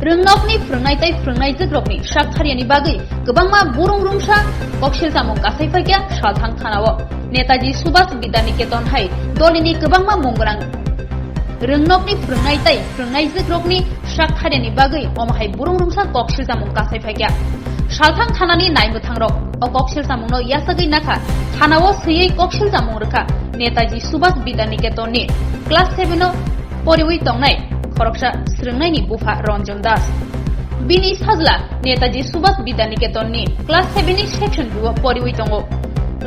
रोंनावनि फोरोंनाय तै फोरोंनाय जोग्रबनि साकथारियानि बागै गोबांमा बरं रुंसा कक्सिल जामुं गासैफाइया सालथां थानाव नेताजी सुभाष विद्यानिकेतन हाय दलिनि गोबांमा मंगरां रोंनावनि फोरोंनाय तै फोरोंनाय जोग्रबनि साकथारियानि बागै अमाहाय बरं रुंसा कक्सिल जामुं गासैफाइया सालथां थानानि नायमोथांरक अ कक्सिल जामुंनो यासगै नाखा थानाव सैयै कक्सिल जामुं रोखा नेताजी सुभाष विद्यानिकेतननि क्लास 7 परिवै तंनाय खरकसा स्रोंनायनि बुफा रंजन दास बिनि साजला नेताजी सुभाष विद्यानिकेतननि क्लास 7 नि सेक्शन 2 परिवै तंगो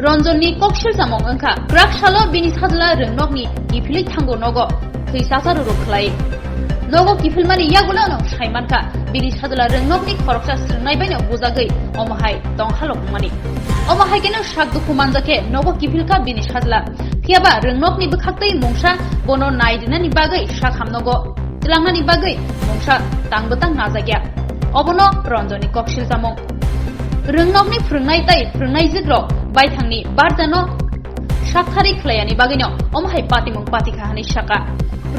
रंजननि कक्सिल जामुं अंखा ग्राकसालो बिनि साजला रोंनकनि गिफिलै थांगो नगो थैसासार रुखलाय नगो गिफिलमानि यागुला न साइमानका बिनि साजला रोंनकनि खरकसा स्रोंनाय बायनो बुजागै अमहाय तंखालकमानि अमहाय केनो साक दुखु मानजाके नगो गिफिलका बिनि साजला थियाबा रोंनकनि बखाक्तै मुंसा बनो नायदिनानि बागै साखामनगो Tilangani bagai mungsa tang betang nazagya. Obono ronjoni koksil samong. Rengnokni frungnai tai frungnai zigro baithangni barjano sakthari khlayani bagino omhai patimung patikahani saka.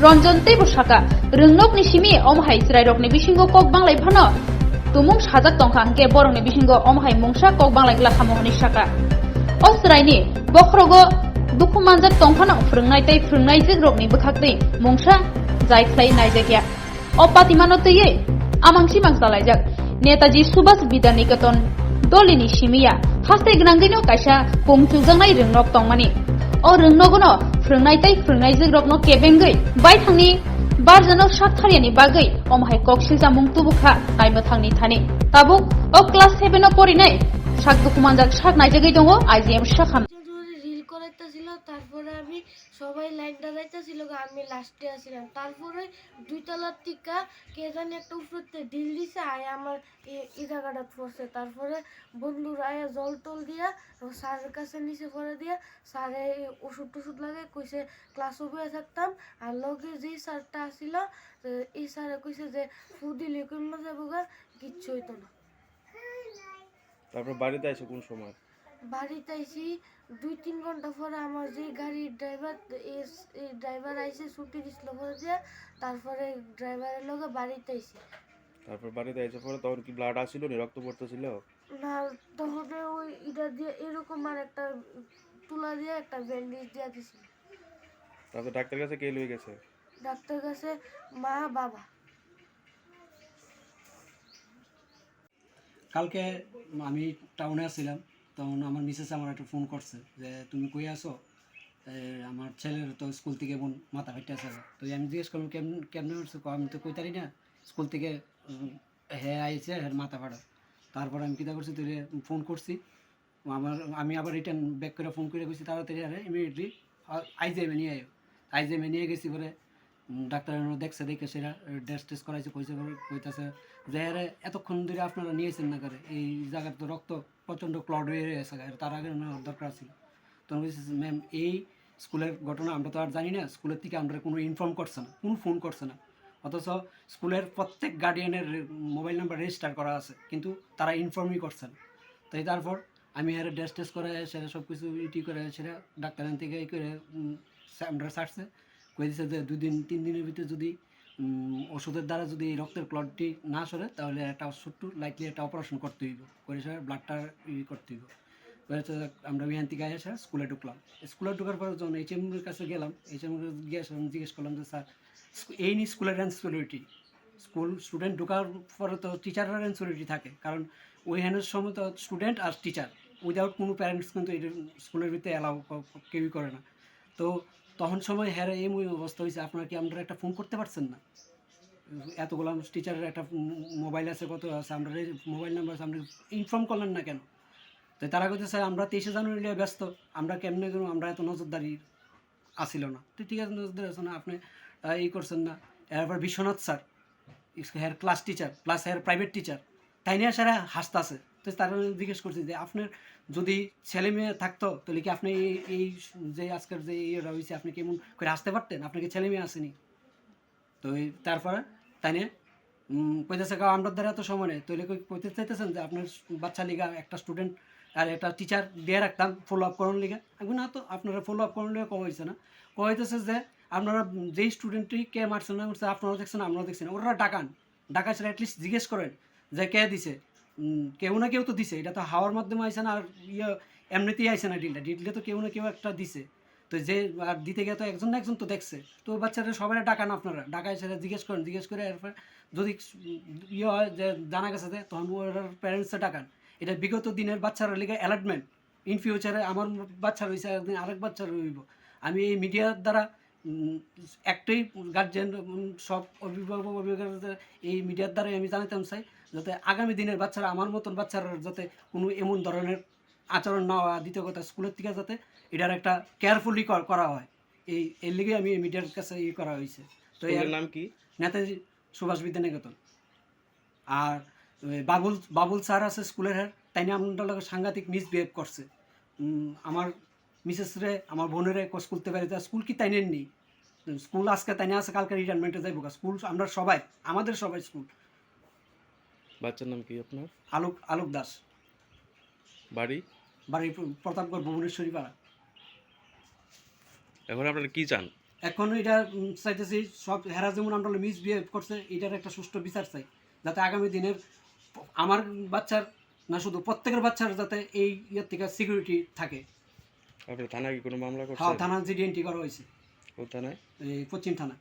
Ronjon teibo saka rengnokni simi omhai srairokni bisingo kok banglai phano. Tumung sajak tongkha hangke borongni bisingo omhai mungsa kok banglai glakamoni saka. Osraini bokhrogo duku manjak tongkhano frungnai tai frungnai zigrokni bukhaktei mungsa जायख्लाय नायजागिया अपातिमानो तैयै आमांसि मांसालायजाक Netaji Subhash Vidyaniketan दलिनि सिमिया हास्ताय गनांगैनो कायसा पुंचुजांनाय रोंनक तंमानि अ रोंनगनो फ्रोंनाय तै फ्रोंनाय जोग्रबनो केबेंगै बायथांनि बारजानो साकथारियानि बागै अमहाय कक्सिल जामुं तुबुखा नायमोथांनि थानि Tabuk अ class 7 no परिनाय साक दुखुमानजाक साक नायजागै दङ IgM साखाम ছিল তারপরে আমি সবাই লাইন দাঁড়াইতেছিল আমি লাস্টে আসছিলাম তারপরে দুই তলার টিকা কে জানি একটা উপরে ঢিল দিছে আয় আমার এই জায়গাটা পড়ছে তারপরে বন্ধুরা আয়া জল টল দিয়া স্যারের কাছে নিচে পড়ে দিয়া স্যারে ওষুধ টষুধ লাগে কইছে ক্লাসও বয়ে থাকতাম আর লগে যেই স্যারটা আসছিল এই স্যারে কইছে যে ফু দিলে কমে যাবো গা কিচ্ছু হইতো না। তারপর বাড়িতে এসে কোন সময়? বাড়িতে আইসি 2-3 ঘন্টা পরে আমার যে গাড়ির ড্রাইভার আইসে ছুটি দিছিল পরে দিয়া তারপরে ড্রাইভারের লগে বাড়িতে আইসি। তারপর বাড়িতে এসে পরে তখন কি ব্লাড আসছিল নি, রক্ত পড়তেছিল? না তখন ওই এটা দিয়ে এরকম আর একটা তুলা দিয়ে একটা ব্যান্ডেজ দিয়া দিছিল। তারপর ডাক্তার কাছে কে লয়ে গেছে? ডাক্তার কাছে মা বাবা। কালকে আমি টাউনে আসছিলাম তখন আমার মিসেস আমার একটা ফোন করছে যে তুমি কই আসো, আমার ছেলের তো স্কুল থেকে বোন মাথা ফাইটে আছে। তো আমি জিজ্ঞেস করলাম কেমনে উঠছে, আমি তো কইতারি না স্কুল থেকে হ্যাঁ আইছে হ্যাঁ মাথা ফাটা। তারপর আমি কী করছি তুই ফোন করছি আমি আবার রিটার্ন ব্যাক করে ফোন করে গেছি তাড়াতাড়ি আরে ইমিডিয়েটলি আইজিএমে নিয়ে আয়ো। আইজিএমে নিয়ে গেছি পরে ডাক্তার দেখছে দেখে সেটা টেস্ট করাইছে কইতেছে যে আরে এতক্ষণ ধরে আপনারা নিয়েছেন না করে এই জায়গার তো রক্ত প্রচণ্ড ক্লড হয়ে গেছে তার আগে নেওয়ার দরকার ছিল। তখন বলছি ম্যাম এই স্কুলের ঘটনা আমরা তো আর জানি না, স্কুলের থেকে আমরা কোনো ইনফর্ম করছে না, কোনো ফোন করছে না, অথচ স্কুলের প্রত্যেক গার্ডিয়ানের মোবাইল নাম্বার রেজিস্টার করা আছে কিন্তু তারা ইনফর্মই করছে না। তাই তারপর আমি আরে টেস্ট করে সেটা সব কিছু ইটি করে সেটা ডাক্তারের থেকে ই করে আমরা ছাড়ছে কয়ে দিচ্ছে যে 2-3 দিনের ভিতরে যদি ওষুধের দ্বারা যদি এই রক্তের ক্লটটি না সরে তাহলে একটা ছোট্ট লাইটলি একটা অপারেশন করতে হইব, করে সে ব্লাডটা করতে হইব। আমরা বিহান থেকে এসে স্কুলে ঢুকলাম। স্কুলে ঢুকার পর যখন এইচএমের কাছে গেলাম, এইচএমের জিজ্ঞেস করলাম যে স্যার এই নিয়ে স্কুলের রেসপন্সিবিলিটি, স্কুল স্টুডেন্ট ঢুকার পরে তো টিচারের রেসপন্সিবিলিটি থাকে, কারণ ওইখানের সময় তো স্টুডেন্ট আর টিচার উইদাউট কোনো প্যারেন্টস কিন্তু এটা স্কুলের ভিতরে অ্যালাউ কেউই করে না। তো তখন সময় হ্যাঁ এই অবস্থা হয়েছে, আপনারা কি আমরা একটা ফোন করতে পারছেন না? এতগুলো টিচারের একটা মোবাইল আছে, কত আছে, আমরা মোবাইল নাম্বার আছে, আমরা ইনফর্ম করলেন না কেন? তো তারা বলতে স্যার আমরা 23শে জানুয়ারি ব্যস্ত, আমরা কেমনে করুন, আমরা এত নজরদারি আসিল না। তো ঠিক আছে নজরদারি আছে না, আপনি এই করছেন না। এরপর Biswanath sir here class teacher plus here private teacher তাই নিয়ে স্যার হাসতে আছে। তো তারা জিজ্ঞেস করছি যে আপনার যদি ছেলে মেয়ে থাকতো তাহলে কি আপনি এই যে আজকের যে ইয়েটা হয়েছে আপনি কেমন করে আসতে পারতেন, আপনাকে ছেলে মেয়ে আসেনি? তো তারপরে তাই নিয়ে কইতেছে আমরা দ্বারা এত সময় নেই, তাহলে কইতে চাইতেছেন যে আপনার বাচ্চা লিগা একটা স্টুডেন্ট আর একটা টিচার দিয়ে রাখতাম ফলো আপ করার লিগা। আমি না, তো আপনারা ফলো আপ করার লিগা কওয়া হয়েছে না, কওয়া হইতেছে যে আপনারা যেই স্টুডেন্টটি কে মারছেন না মারছে আপনারা দেখছেন আমরাও দেখছি না, ওরা ডাকান ঢাকা স্যার অ্যাটলিস্ট জিজ্ঞেস করেন যে কে দিছে, কেউ না কেউ তো দিছে, এটা তো হাওয়ার মাধ্যমে আইসে না, আর এমনিতেই আইসে না ডিলটা তো কেউ না কেউ একটা দিছে। তো যে আর দিতে গিয়ে তো একজন না একজন তো দেখছে, তো বাচ্চারা সবাই ডাকান, আপনারা ঢাকায় সেটা জিজ্ঞেস করেন, জিজ্ঞেস করে এরপর যদি হয় যে জানা গেছে যে তখন ওর প্যারেন্টসে ডাকান। এটা বিগত দিনের বাচ্চারা লিগে অ্যালার্টমেন্ট, ইন ফিউচারে আমার বাচ্চা রয়েছে, একদিন আরেক বাচ্চা রইব। আমি এই মিডিয়ার দ্বারা একটাই গার্জেন, সব অভিভাবকদের এই মিডিয়ার দ্বারাই আমি জানাতে চাই যাতে আগামী দিনের বাচ্চারা, আমার মতন বাচ্চারা যাতে কোনো এমন ধরনের আচরণ না হয়। দ্বিতীয় কথা, স্কুলের থেকে যাতে এটার একটা কেয়ারফুলি করা হয়, এর লিগে আমি মিডিয়ার কাছে করা হয়েছে। তো এর নাম কি? নেতাজি সুভাষ বিদ্যানিকেতন। আর বাবুল স্যার আছে স্কুলের হেড, তাই নিয়ে আপনার লোক সাংঘাতিক মিসবিহেভ করছে। আমার মিসেসরে, আমার বোনেরে স্কুলতে পারে, স্কুল কি তাই নেই, স্কুল আজকে তাই আছে, কালকে রিটায়ারমেন্টে যাইব। স্কুল আমরা সবাই, আমাদের সবাই স্কুল। বাচ্চার নাম কি আপনার? আলোক দাস, বাড়ি? বাড়ি প্রতাপগড়, ভুবনেশ্বরী পাড়া। এখন আপনারা কি চান? এখন এটা চাইতেছি সব হেরা যেমন আমরা মিসবিহেভ করছে, এটার একটা সুষ্ঠু বিচার চাই, যাতে আগামী দিনের আমার বাচ্চার না শুধু প্রত্যেকের বাচ্চার যাতে এই ইয়ের থেকে সিকিউরিটি থাকে। আপনার থানায় কি কোনো মামলা করছেন? হ্যাঁ, থানা জিডি এন্ট্রি করা হয়েছে, কোন থানায়? এই পশ্চিম থানা।